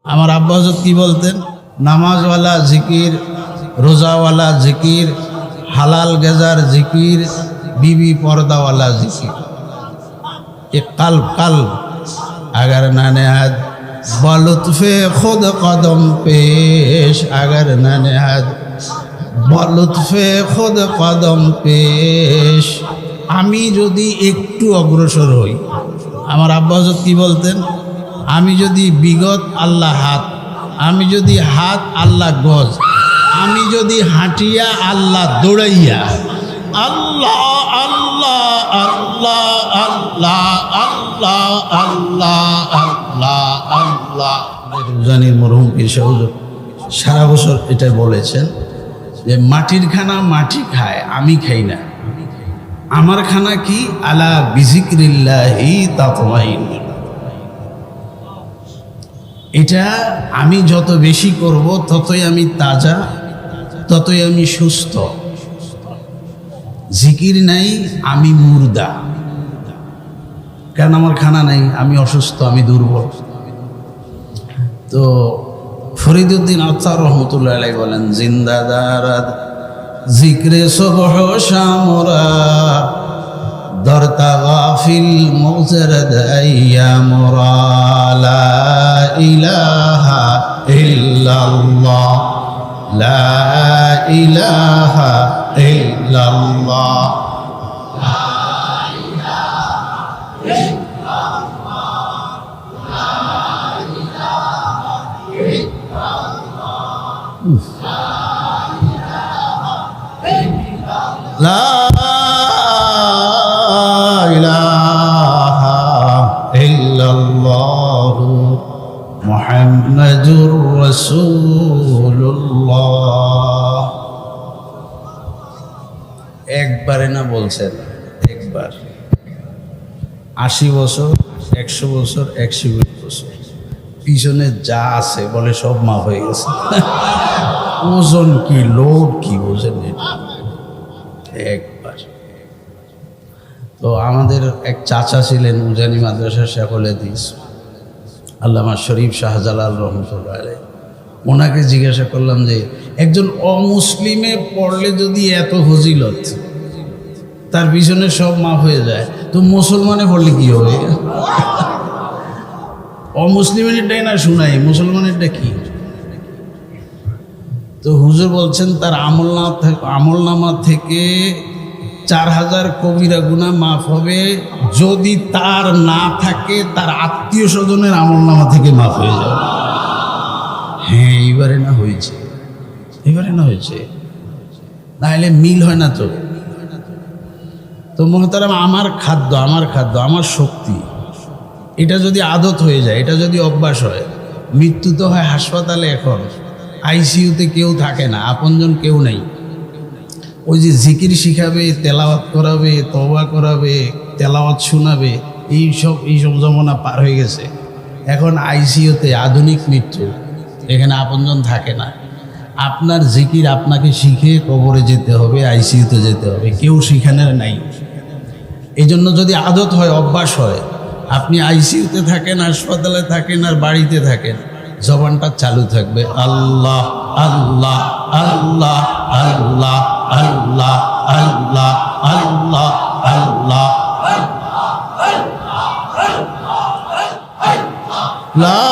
আমার আব্বা হযরত কি বলতেন, নামাজওয়ালা জিকির, রোজাওয়ালা জিকির, হালাল গেজার জিকির, बीवी पर्दा वाला जिक्र, ये कल्ब अगर न नहाद बलुत्फे खुद कदम पेश, अगर न नहाद बलुत्फे खुद कदम पेश। आमी जदि एकटू अग्रसर हई, आमार आब्बा हज़रत की बोलतेन, आमी जदि बिगत आल्लाह हाथ, आमी जदि हाथ आल्लाह गज, आमी जदि हाटिया आल्लाह दौड़ाइया, अल्लाह अल्लाह अल्लाह अल्लाह अल्लाह अल्लाह अल्लाह अल्लाह। জানির মরহুম পীর শাহ হুজুর সারা বছর এটা বলেছেন যে মাটির খানা মাটি খায়, আমি খাই না। আমার খানা কি, আলা বিজিক্রিল্লাহি তাতমাইন্নুল। এটা আমি যত বেশি করব ততই আমি তাজা, ততই আমি সুস্থ। জিকির নাই আমি মুর্দা, কারণ আমার খানা নাই, আমি অসুস্থ, আমি দুর্বল। তো ফরিদউদ্দিন আত্তার রহমতুল্লাহ আলাইহি বলেন, জিন্দাদারাদ জিক্রে সুবহ শামরা দরতা গাফিল মুজরদ আইয়ামরা, লা ইলাহা ইল্লাল্লাহ লা ইলাহা ইল্লাল্লাহ লা ইলাহা ইল্লাল্লাহ লা ইলাহা ইল্লাল্লাহ লা ইলাহা ইল্লাল্লাহ মুহাম্মাদুর রাসূলুল্লাহ। একবারে না বলছেন, একবার 80 বছর, 100 বছর, 120 বছর পিছনে যা আছে বলে সব মাফ হয়ে গেছে। ওজন কি, লোড কি বোঝেন একবার। তো আমাদের এক চাচা ছিলেন উজানি মাদ্রাসার শেখুল হাদিস আল্লামা শরীফ শাহজালাল রহমতুল্লাহ আলাইহি। ওনাকে জিজ্ঞাসা করলাম যে একজন অমুসলিমে পড়লে যদি এত ফজিলত, তার পিছনে সব মাফ হয়ে যায়, তো মুসলমানে পড়লে কি হবে? অমুসলিমেরটাই না শুনাই, মুসলমানেরটা কি? তো হুজুর বলছেন তার আমলনামা থেকে 4000 কবিরা গুনাহ মাফ হবে, যদি তার না থাকে তার আত্মীয় স্বজনের আমলনামা থেকে মাফ হয়ে যাবে। হ্যাঁ, এইবারে না হয়েছে, এবারে না হয়েছে, নাহলে মিল হয় না। তো মোহতারাম, আমার খাদ্য, আমার শক্তি, এটা যদি আদত হয়ে যায়, এটা যদি অভ্যাস হয়, মৃত্যু তো হয় হাসপাতালে। এখন আইসিইউতে কেউ থাকে না, আপনজন কেউ নেই। ওই যে জিকির শিখাবে, তেলাওয়াত করাবে, তওবা করাবে, তেলাওয়াত শোনাবে, এইসব জমানা পার হয়ে গেছে। এখন আইসিইউতে আধুনিক মৃত্যু, এখানে আপনজন থাকে না। আপনার জিকির আপনাকে শিখে কবরে যেতে হবে, আইসিইউতে যেতে হবে, কেউ শিখানোর নাই। এই জন্য যদি আদত হয়, অভ্যাস হয়, আপনি আইসিইউতে থাকেন, হাসপাতালে থাকেন আর বাড়িতে থাকেন, জবানটা চালু থাকবে, আল্লাহ আল্লাহ আল্লাহ আল্লাহ আল্লাহ আল্লাহ আল্লাহ আল্লাহ লা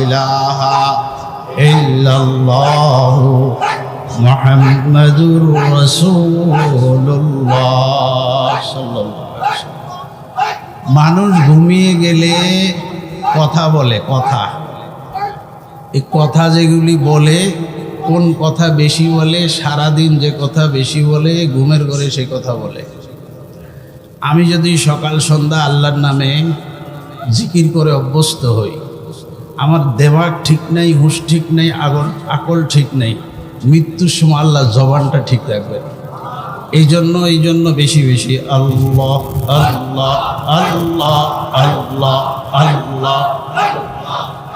ইলাহা ইল্লাল্লাহ মুহাম্মাদুর রাসূলুল্লাহ সাল্লাল্লাহু আলাইহি ওয়াসাল্লাম। মানুষ ঘুমিয়ে গেলে কথা বলে, কথা, এই কথা যেগুলি বলে, কোন কথা বেশি বলে, সারাদিন যে কথা বেশি বলে, ঘুমের ঘরে সে কথা বলে। আমি যদি সকাল সন্ধ্যা আল্লাহর নামে জিকির করে অভ্যস্ত হই, আমার দেমাগ ঠিক নাই, হুঁশ ঠিক নেই, আকল ঠিক নেই, মৃত্যুর সময় আল্লাহ জবানটা ঠিক রাখবেন। এই জন্য বেশি বেশি আল্লাহ আল্লাহ আল্লাহ আল্লাহ আল্লাহ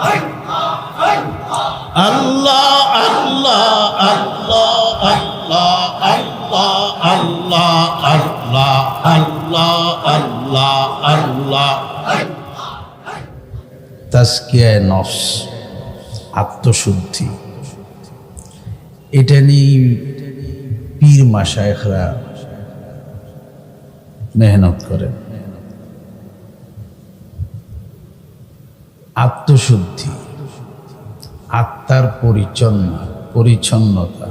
আল্লাহ আল্লাহ আল্লাহ আল্লাহ আল্লাহ আল্লাহ আল্লাহ আল্লাহ আল্লাহ তাজকিয়ায়ে নফস, আত্মশুদ্ধি, এটা নিয়ে পীর মাশায়েখরা মেহনত করেন। আত্মশুদ্ধি, আত্মার পরিচ্ছন্নতা,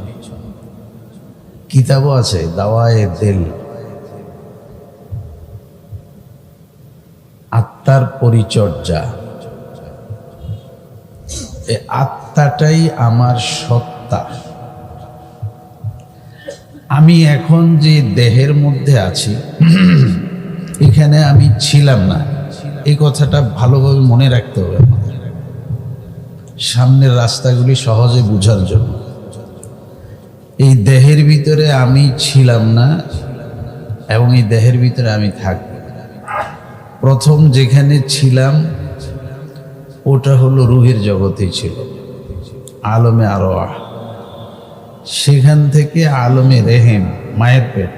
কিতাবও আছে দাওয়ায়ে দিল, আত্মার পরিচর্যা। এই আত্মাটাই আমার সত্তা। আমি এখন যে দেহের মধ্যে আছি, এখানে আমি ছিলাম না, এই কথাটা ভালোভাবে মনে রাখতে হবে আমাদের, সামনের রাস্তাগুলি সহজে বোঝার জন্য। এই দেহের ভিতরে আমি ছিলাম না এবং এই দেহের ভিতরে আমি থাকব। প্রথম যেখানে ছিলাম ওটা হলো রুহের জগতেই ছিল, আলমে আরওয়াহ। সেখান থেকে আলমে রেহেম, মায়ের পেট,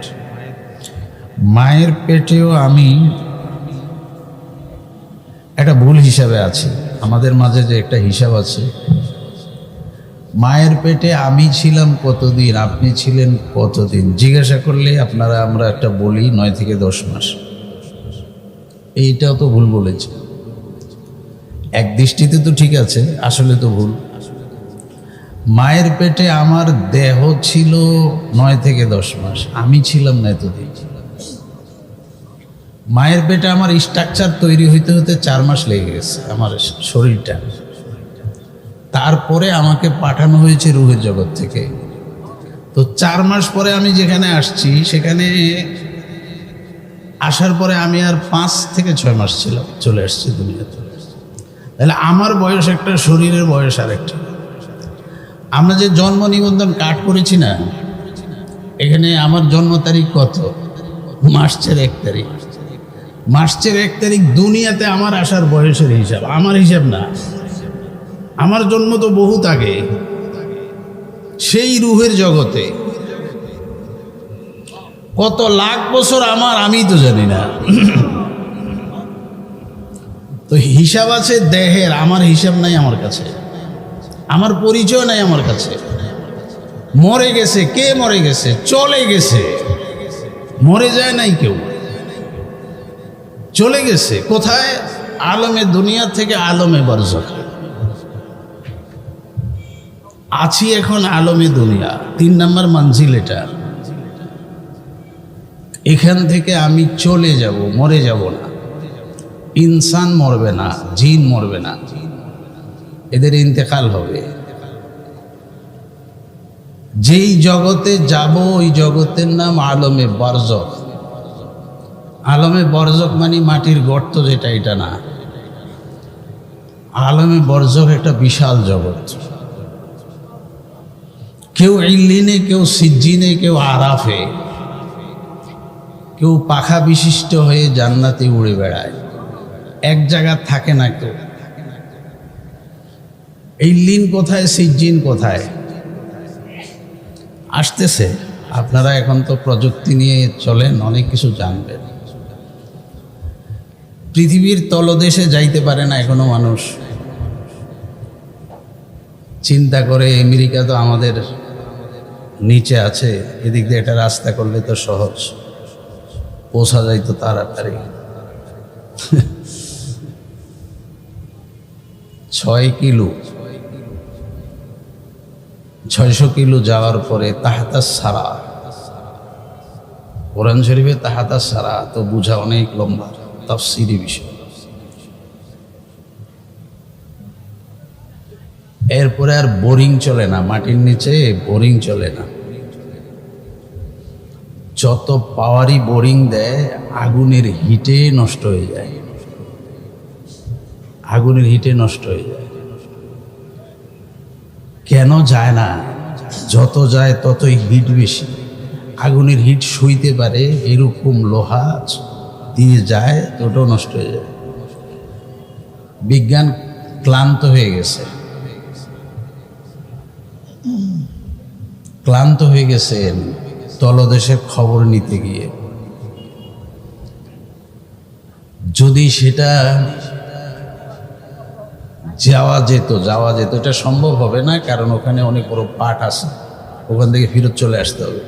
মায়ের পেটেও আমি একটা ভুল হিসাবে আছি। আমাদের মাঝে যে একটা হিসাব আছে, মায়ের পেটে আমি ছিলাম কতদিন, আপনি ছিলেন কতদিন, জিজ্ঞাসা করলে আমরা একটা বলি 9 থেকে 10 মাস। এইটাও তো ভুল বলেছে, এক দৃষ্টিতে তো ঠিক আছে, আসলে তো ভুল। মায়ের পেটে আমার দেহ ছিল 9 থেকে 10 মাস, আমি ছিলাম না এতদিন। মায়ের পেটে আমার স্ট্রাকচার তৈরি হইতে হতে 4 মাস লেগে গেছে, আমার শরীরটা। তারপরে আমাকে পাঠানো হয়েছে রুহের জগৎ থেকে। তো 4 মাস পরে আমি যেখানে আসছি, সেখানে আসার পরে আমি আর 5 থেকে 6 মাস ছিলাম, চলে আসছি দুনিয়াতে। তাহলে আমার বয়স একটা, শরীরের বয়স আর একটা। আমরা যে জন্ম নিবন্ধন কার্ড করেছি না, এখানে আমার জন্ম তারিখ কত? মার্চের 1 তারিখ। মার্চের 1 তারিখ দুনিয়াতে আমার আসার বয়সের হিসাব, আমার হিসাব না। আমার জন্ম তো বহুত আগে, সেই রুহের জগতে। কত লাখ বছর আমার, আমি তো জানি না। তো হিসাব আছে দেহের, আমার হিসাব নাই আমার কাছে, আমার পরিচয় নাই আমার কাছে। মরে গেছে, কে মরে গেছে? চলে গেছে, মরে যায় নাই কেউ, চলে গেছে। কোথায়? আলমে দুনিয়া থেকে আলমে বারজাখ। আছি এখন আলমে দুনিয়া, 3 নম্বর মঞ্জিল এটা। এখান থেকে আমি চলে যাব, মরে যাব না। ইনসান মরবে না, জিন মরবে না, এদের ইন্তেকাল হবে। যেই জগতে যাব ওই জগতের নাম আলমে বারজাখ। আলমে বারজাখ মানে মাটির গর্ত যেটা, এটা না। আলমে বারজাখ একটা বিশাল জগৎ। কেউ ইল্লিনে, কেউ সিজ্জিনে, কেউ আরাফে, কেউ পাখা বিশিষ্ট হয়ে জান্নাতে উড়ে বেড়ায়, এক জায়গা থাকে না কেউ। ইল্লিন কোথায়, সিজ্জিন কোথায়? আসতেছে। আপনারা এখন তো প্রযুক্তি নিয়ে চলেন, অনেক কিছু জানবেন। পৃথিবীর তলদেশে যাইতে পারে না এখনো মানুষ। চিন্তা করে, আমেরিকা তো আমাদের নিচে আছে, এদিক দিয়ে একটা রাস্তা করলে তো সহজ, পৌঁছা যাইতো তাড়াতাড়ি। 6 কিলো, 600 কিলো যাওয়ার পরে তাহতাস সারা, কোরআন শরীফে তাহতাস সারা তো বুঝা অনেক লম্বা, তাফসীরি বিষয়। এরপরে আর বোরিং চলে না, মাটির নিচে বোরিং চলে না। যত পাওয়ারই বোরিং দেয়, আগুনের হিটে নষ্ট হয়ে যায়, আগুনের হিটে নষ্ট হয়ে যায়। কেন যায় না? যত যায় ততই হিট বেশি। আগুনের হিট সইতে পারে এরকম লোহা দিয়ে যায়, ওটাও নষ্ট হয়ে যায়। বিজ্ঞান ক্লান্ত হয়ে গেছে, ক্লান্ত হয়ে গেছেন তলদেশের খবর নিতে গিয়ে। যদি সেটা যাওয়া যেত, এটা সম্ভব হবে না, কারণ ওখানে অনেক বড় পাঠ আছে, ওখান থেকে ফেরত চলে আসতে হবে।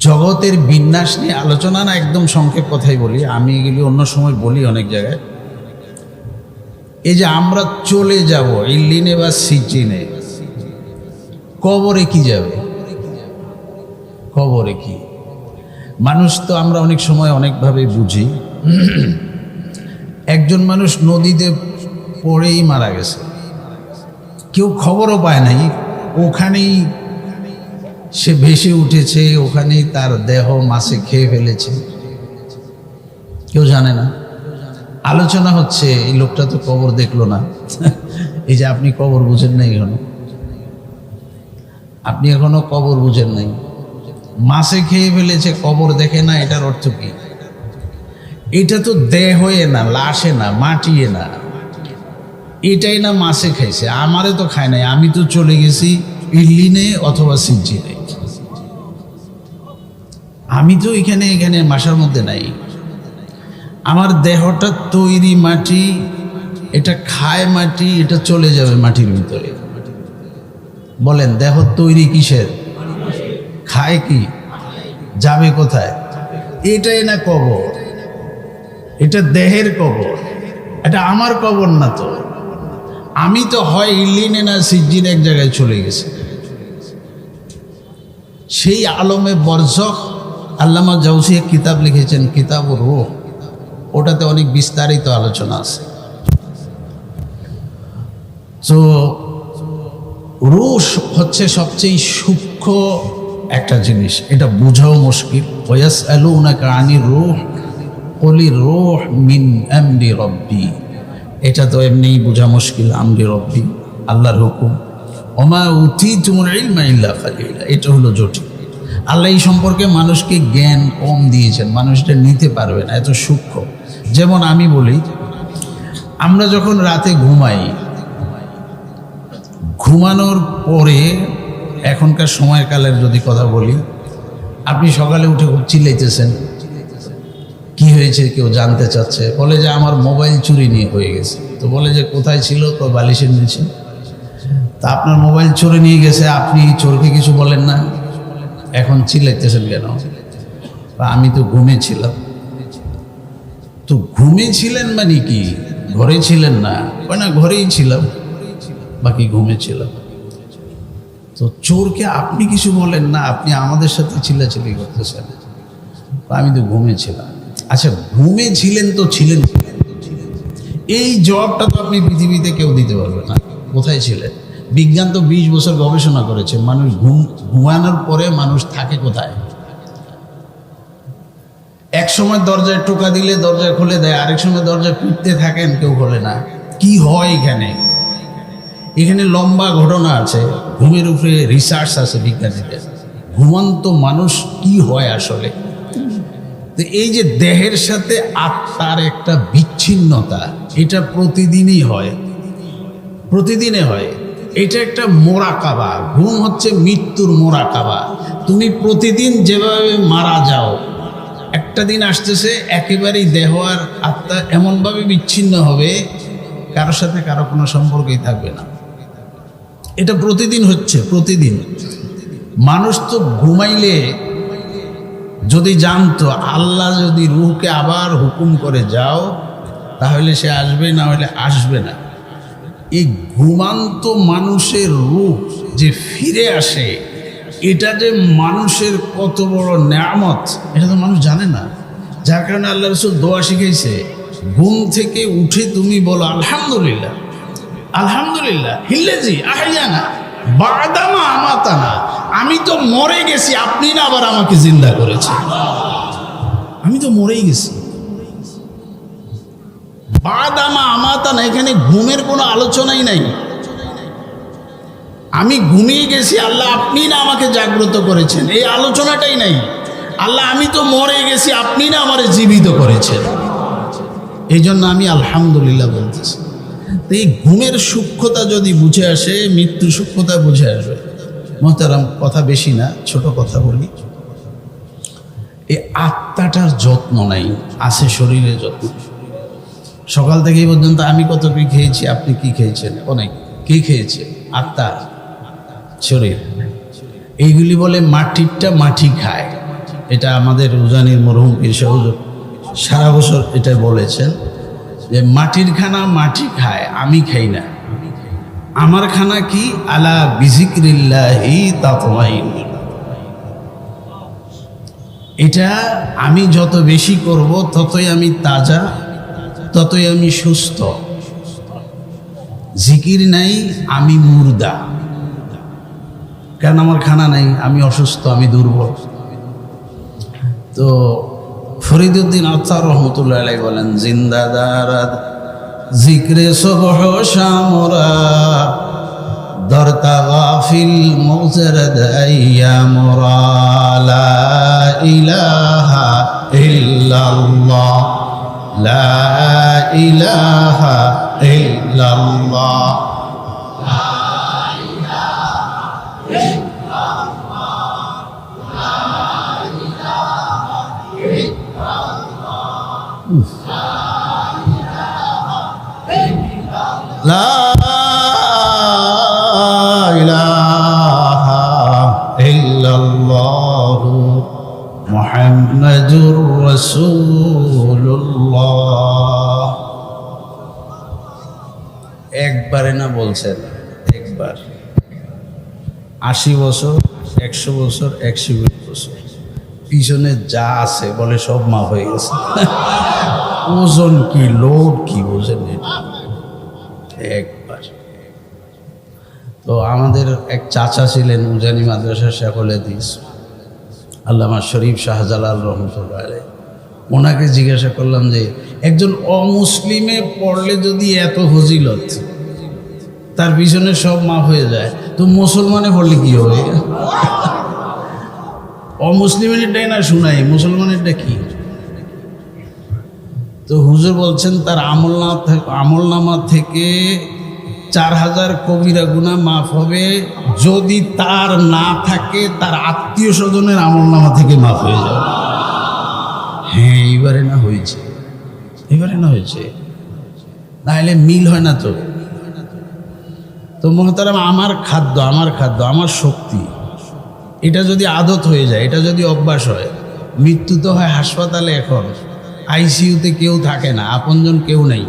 জগতের বিন্যাস নিয়ে আলোচনা না, একদম সংক্ষেপ কথাই বলি, আমি এগুলি অন্য সময় বলি অনেক জায়গায়। এই যে আমরা চলে যাব ইল্লিনে বা সিজিনে, কবরে কি যাবে? কবরে কি? মানুষ তো আমরা অনেক সময় অনেকভাবে বুঝি। একজন মানুষ নদীতে পড়েই মারা গেছে, কেউ খবরও পায় নাই, ওখানেই সে ভেসে উঠেছে, ওখানেই তার দেহ মাছে খেয়ে ফেলেছে, কেউ জানে না। আলোচনা হচ্ছে এই লোকটা তো কবর দেখলো না। এই যে আপনি কবর বুঝেন নাই এখনো, আপনি এখনো কবর বুঝেন নাই। মাছে খেয়ে ফেলেছে, কবর দেখে না, এটার অর্থ কি? এটা তো দেহে না, লাশে না, মাটিয়ে না, এটাই না মাছে খাইছে, আমারে তো খায় নাই, আমি তো চলে গেছি ইল্লিনে অথবা সিজিনে, আমি তো এখানে মাসার মধ্যে নাই। আমার দেহটা তৈরি মাটি, এটা খায় মাটি, এটা চলে যাবে মাটির ভিতরে। বলেন দেহ তৈরি কিসের? খায় কি? যাবে কোথায়? এটাই না কবর, এটা দেহের কবর, এটা আমার কবর না তো। আমি তো হয় ইল্লিনে না সিজিনে এক জায়গায় চলে গেছি। সেই আলমে বরজখ আল্লামা জাওসি এক কিতাব লিখেছেন, কিতাবুর রূহ, ওটাতে অনেক বিস্তারিত আলোচনা আছে। তো রূহ হচ্ছে সবচেয়ে সূক্ষ্ম একটা জিনিস, এটা বোঝাও মুশকিল। ওয়াসআলুনাকা আনির রূহ কুলির রূহ মিন আমরি রব্বি, এটা তো এমনিই বোঝা মুশকিল। আমরি রব্বি, আল্লাহর হুকুম। ওমা উতীতুমুল ইলমা ইল্লা কালিলা, এটা হলো জটিল। আল্লাহ এই সম্পর্কে মানুষকে জ্ঞান কম দিয়েছেন, মানুষ এটা নিতে পারবে না, এত সূক্ষ্ম। যেমন আমি বলি, আমরা যখন রাতে ঘুমাই, ঘুমানোর পরে এখনকার সময়কালের যদি কথা বলি, আপনি সকালে উঠে খুব চিল্লাইতেছেন, কি হয়েছে কেউ জানতে চাচ্ছে, বলে যে আমার মোবাইল চুরি নিয়ে হয়ে গেছে। তো বলে যে কোথায় ছিল? তো বালিশের নিচে। তা আপনার মোবাইল চুরি নিয়ে গেছে, আপনি চোরকে কিছু বলেন না, এখন চিল্লাইতেছেন কেন? আমি তো ঘুমিয়েছিলাম। তো ঘুমিয়েছিলেন মানে কি? ঘরে ছিলেন না? না, ঘরেই ছিলাম, বাকি ঘুমিয়েছিলাম। তো চোরকে আপনি কিছু বলেন না, আপনি আমাদের সাথে চিল্লাচিল্লি করতেছেন, আমি তো ঘুমিয়েছিলাম। আচ্ছা, ঘুমিয়েছিলেন তো ছিলেন, এই জবাবটা তো আপনি পৃথিবীতে কেউ দিতে পারবে না। কোথায় ছিলেন? বিজ্ঞান তো 20 বছর গবেষণা করেছে, মানুষ ঘুমানোর পরে মানুষ থাকে কোথায়? এক সময় দরজায় টোকা দিলে দরজা খুলে দেয়, আরেক সময় দরজা পিটতে থাকেন, কেউ খোলে না। কি হয় এখানে? এখানে লম্বা ঘটনা আছে, ঘুমের উপরে রিসার্চ আছে বিজ্ঞানীদের। ঘুমন্ত মানুষ কি হয় আসলে? তো এই যে দেহের সাথে আত্মার একটা বিচ্ছিন্নতা, এটা প্রতিদিনই হয়, প্রতিদিনে হয়। এটা একটা মোরাকাবা। ঘুম হচ্ছে মৃত্যুর মোরাকাবা। তুমি প্রতিদিন যেভাবে মারা যাও, একটা দিন আসতেছে একেবারেই দেহ আর আত্মা এমনভাবে বিচ্ছিন্ন হবে, কারোর সাথে কারো কোনো সম্পর্কই থাকবে না। এটা প্রতিদিন হচ্ছে, প্রতিদিন। মানুষ তো ঘুমাইলে যদি জানতো আল্লাহ যদি রূহকে আবার হুকুম করে যাও, তাহলে সে আসবে, না হলে আসবে না। এই ঘুমান্ত মানুষের রূহ যে ফিরে আসে, এটা যে মানুষের কত বড় নেয়ামত, এটা তো মানুষ জানে না। যার কারণে আল্লাহ রাসূল দোয়া শিখাইছে, ঘুম থেকে উঠে তুমি বলো আলহামদুলিল্লাহ, আলহামদুলিল্লাহ হিল্লাযী আহইয়ানা বা'দামা আমাতানা। আমি তো মরে গেছি, আপনি না আবার আমাকে জিন্দা করেছেন। আমি তো মরেই গেছি। বা'দামা আমাতানা, এখানে ঘুমের কোনো আলোচনাই নাই। আমি ঘুমিয়ে গেছি, আল্লাহ আপনি না আমাকে জাগ্রত করেছেন, এই আলোচনাটাই নাই। আল্লাহ আমি তো মরে গেছি, আপনি না আমারে জীবিত করেছেন, এই জন্য আমি আলহামদুলিল্লাহ বলতেছি। তো এই ঘুমের সূক্ষ্মতা যদি বুঝে আসে, মৃত্যু সূক্ষ্মতা বুঝে আসবে। মোহতারাম, কথা বেশি না, ছোট কথা বলি। এই আত্মাটার যত্ন নাই, আছে শরীরের যত্ন। সকাল থেকে এই পর্যন্ত আমি কত কি খেয়েছি, আপনি কি খেয়েছেন, অনেক কি খেয়েছে, আত্মা, শরীর। এইগুলি বলে মাটিরটা মাটি খায়। এটা আমাদের উজানির মরহুম পীর সাহেব হুজুর সারা বছর এটা বলেছেন যে মাটির খানা মাটি খায়, আমি খাই না। আমার খানা কি? আলা বিজিক্রিল্লাহি তাতমাইন্নুল। এটা আমি যত বেশি করব ততই আমি তাজা, ততই আমি সুস্থ। জিকির নাই, আমি মুর্দা। কারণ আমার খানা নাই, আমি অসুস্থ, আমি দুর্বল। তো ফরিদুদ্দিন আত্মার রহমতুল্লাহ আলাইহি বলেন, জিন্দাদারাদ জিক্রে সুবহ শামরা দরতা গাফিল মুজরদ আইয়ামরা লা ইলাহা ইল্লাল্লাহ লা ইলাহা ইল্লাল্লাহ। লা ইলাহা ইল্লাল্লাহ মুহাম্মাদুর রাসূলুল্লাহ। একবারে না বলছেন, একবার। 80 বছর, 100 বছর, 120 বছর পিছনে যা আছে বলে সব মাফ হয়ে গেছে। ওজন কি, লোড কি বোঝেন একবার। তো আমাদের এক চাচা ছিলেন উজানি মাদ্রাসার শেখুল হাদিস আল্লামা শরীফ শাহজালাল রহমতুল্লাহ আলাইহি। ওনাকে জিজ্ঞাসা করলাম যে একজন অমুসলিমে পড়লে যদি এত ফজিলত, তার পিছনে সব মাফ হয়ে যায়, তো মুসলমানে পড়লে কি হবে? অমুসলিমেরটাই না শুনাই, মুসলমানেরটা কি? তো হুজুর বলছেন তার আমলনামা থেকে 4000 কবিরা গুনাহ মাফ হবে, যদি তার না থাকে তার আত্মীয় স্বজনের আমলনামা থেকে মাফ হয়ে যাবে। হ্যাঁ, এইবারে না হয়েছে, এবারে না হয়েছে, নাহলে মিল হয় না। তো মোহতারাম, আমার খাদ্য, আমার শক্তি, এটা যদি আদত হয়ে যায়, এটা যদি অভ্যাস হয়, মৃত্যু তো হয় হাসপাতালে। এখন আইসিইউতে কেউ থাকে না, আপনজন কেউ নেই।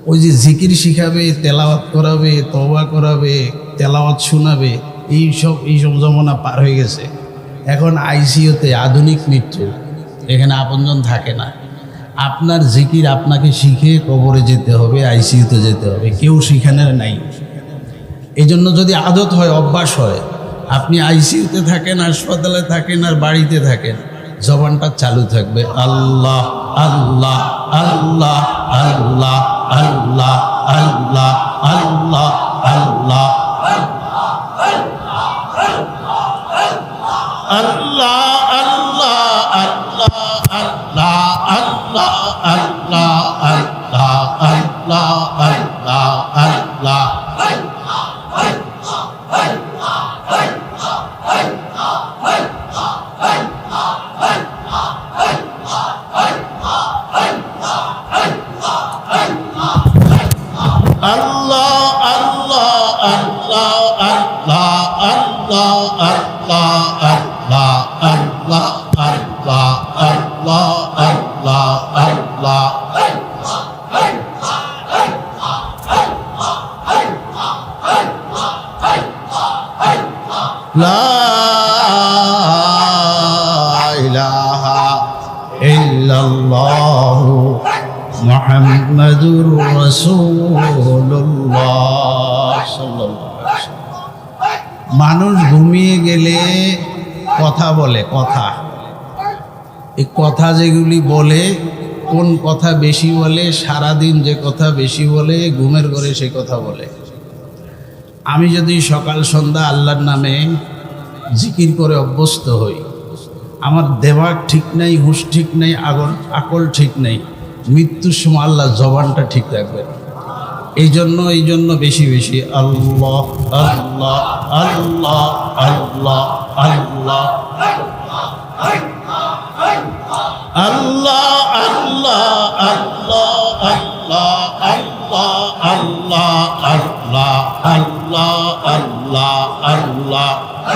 ওই যে জিকির শিখাবে, তেলাওয়াত করাবে, তওবা করাবে, তেলাওয়াত শোনাবে, এই সব জমানা পার হয়ে গেছে। এখন আইসিইউতে আধুনিক মৃত্যু, এখানে আপনজন থাকে না। আপনার জিকির আপনাকে শিখে কবরে যেতে হবে, আইসিইউতে যেতে হবে, কেউ শিখানোর নাই। এই জন্য যদি আদত হয়, অভ্যাস হয়, আপনি আইসিইউতে থাকেন, হাসপাতালে থাকেন আর বাড়িতে থাকেন, জবানটা চালু থাকবে, আল্লাহ আল্লাহ আল্লাহ আল্লাহ আল্লাহ আল্লাহ আল্লাহ আল্লাহ আল্লাহ আল্লাহ আল্লাহ আল্লাহ আল্লাহ আল্লাহ আল্লাহ আল্লাহ আল্লাহ আল্লাহ। লা ইলাহা ইল্লাল্লাহু মুহাম্মাদুর রাসূলুল্লাহ সাল্লাল্লাহু আলাইহি ওয়াসাল্লাম। মানুষ ঘুমিয়ে গেলে কথা বলে, কথা। এই কথা যেগুলি বলে, কোন কথা বেশি বলে, সারাদিন যে কথা বেশি বলে, ঘুমের ঘরে সে কথা বলে। আমি যদি সকাল সন্ধ্যা আল্লাহর নামে জিকির করে অভ্যস্ত হই, আমার দেমাগ ঠিক নাই, হুঁশ ঠিক নাই, আকল ঠিক নাই, মৃত্যুর সময় আল্লাহ জবানটা ঠিক রাখবেন। এই জন্য বেশি বেশি আল্লাহ আল্লাহ আল্লাহ আল্লাহ আল্লাহ আল্লাহ আল্লাহ আল্লাহ আল্লাহ আল্লাহ আল্লাহ আল্লাহ আল্লাহ আল্লাহ আল্লাহ লা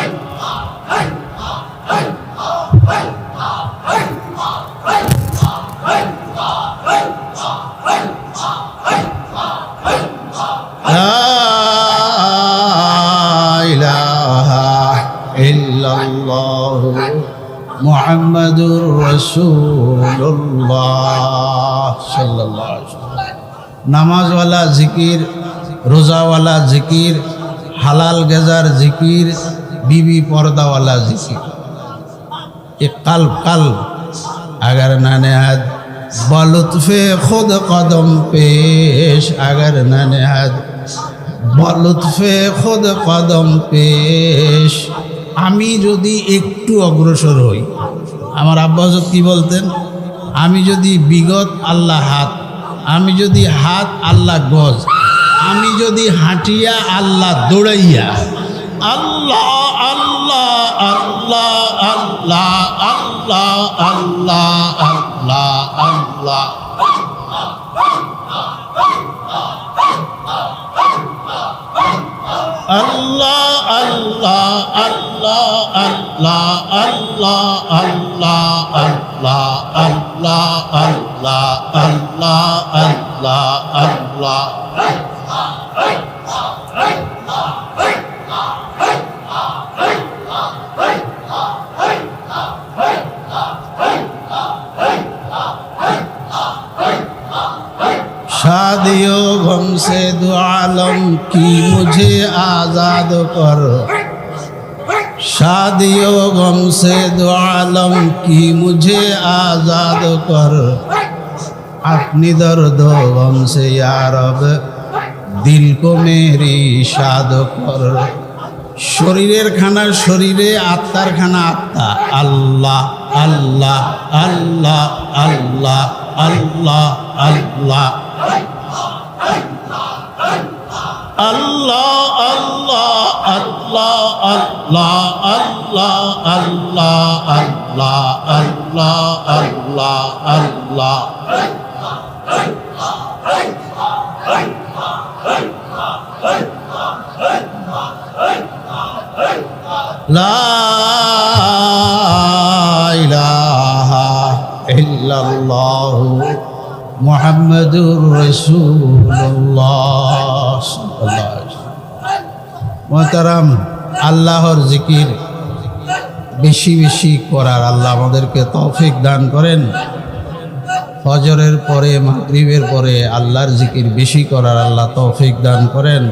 ইলাহা ইল্লাল্লাহু মুহাম্মাদুর রাসূলুল্লাহ সাল্লাল্লাহু আলাইহি ওয়াসাল্লাম। নামাজওয়ালা জিকির, রোজাওয়ালা জিকির, হালাল গেজার জিকির, बीवी पर्दा वाला जिक्र ये कल्ब अगर न नहाद बलुत्फे खुद कदम पेश अगर न नहाद बलुत्फे खुद कदम पेश आमी यदि एकटू अग्रसर हई आमार आब्बा हजरत की बोलतें आमी यदि बिगत आल्लाह हाथ आमी यदि हाथ आल्लाह गज आमी यदि हाटिया आल्लाह दौड़ाइया अल्लाह अल्लाह अल्लाह अल्लाह अल्लाह अल्लाह अल्लाह अल्लाह अल्लाह अल्लाह अल्लाह अल्लाह अल्लाह अल्लाह अल्लाह अल्लाह अल्लाह अल्लाह शादियों गम से दो आलम की मुझे आज़ाद कर शादियों गम से दो आलम की मुझे आज़ाद कर अपनी दर्द गम से या रब दिल को मेरी शाद कर शरीरेर खाना शरीरे आत्मार खाना आत्मा अल्लाह अल्लाह अल्लाह अल्लाह अल्लाह अल्लाह अल्लाह अल्लाह अल्लाह अल्लाह अल्लाह अल्लाह अल्लाह अल्लाह अल्लाह ला इलाहा इल्लल्लाह मुहम्मदुर रसूलुल्लाह सल्लल्लाहु अलैहि वसल्लम। मोहतरम আল্লাহর জিকির বেশি বেশি করার আল্লাহ আমাদেরকে তৌফিক দান করেন। ফজরের পরে মাগরিবের পরে আল্লাহর জিকির বেশি করার আল্লাহ তৌফিক দান করেন।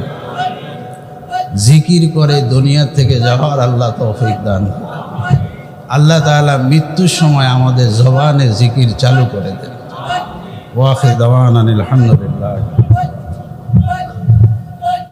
জিকির করে দুনিয়া থেকে যাওয়ার আল্লাহ তৌফিক দান করেন। আল্লাহ তাআলা মৃত্যুর সময় আমাদের জবানে জিকির চালু করে দেন। ওয়া আখির দাওয়ানা আলহামদুলিল্লাহ।